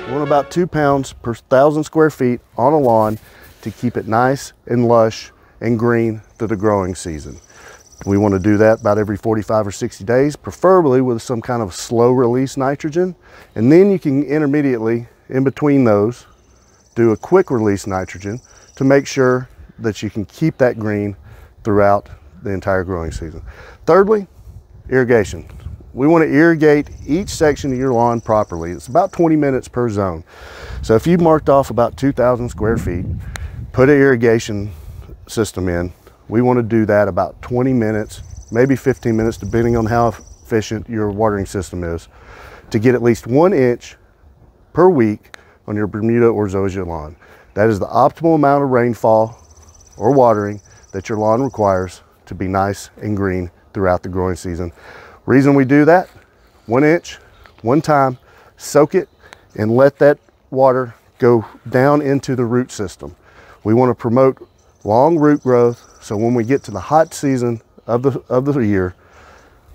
Want about 2 pounds per 1,000 square feet on a lawn to keep it nice and lush and green through the growing season. We want to do that about every 45 or 60 days, preferably with some kind of slow release nitrogen. And then you can intermediately, in between those, do a quick release nitrogen to make sure that you can keep that green throughout the entire growing season. Thirdly, irrigation. We want to irrigate each section of your lawn properly. It's about 20 minutes per zone. So if you've marked off about 2,000 square feet, put an irrigation system in. We want to do that about 20 minutes, maybe 15 minutes, depending on how efficient your watering system is, to get at least 1 inch per week on your Bermuda or zoysia lawn. That is the optimal amount of rainfall or watering that your lawn requires to be nice and green throughout the growing season. Reason we do that, 1 inch, one time, soak it and let that water go down into the root system. We want to promote long root growth, so when we get to the hot season of the year,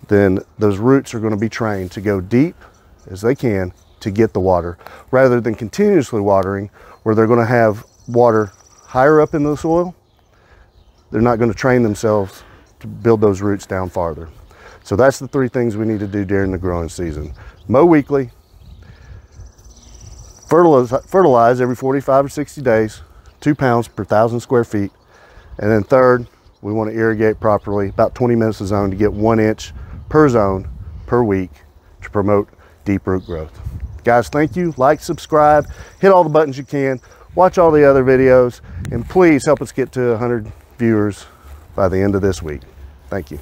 then those roots are going to be trained to go deep as they can to get the water, rather than continuously watering where they're going to have water higher up in the soil. They're not going to train themselves to build those roots down farther. So that's the 3 things we need to do during the growing season. Mow weekly, fertilize every 45 or 60 days, 2 pounds per 1,000 square feet. And then third, we want to irrigate properly, about 20 minutes a zone to get 1 inch per zone per week to promote deep root growth. Guys, thank you. Like, subscribe, hit all the buttons you can, watch all the other videos, and please help us get to 100 viewers by the end of this week. Thank you.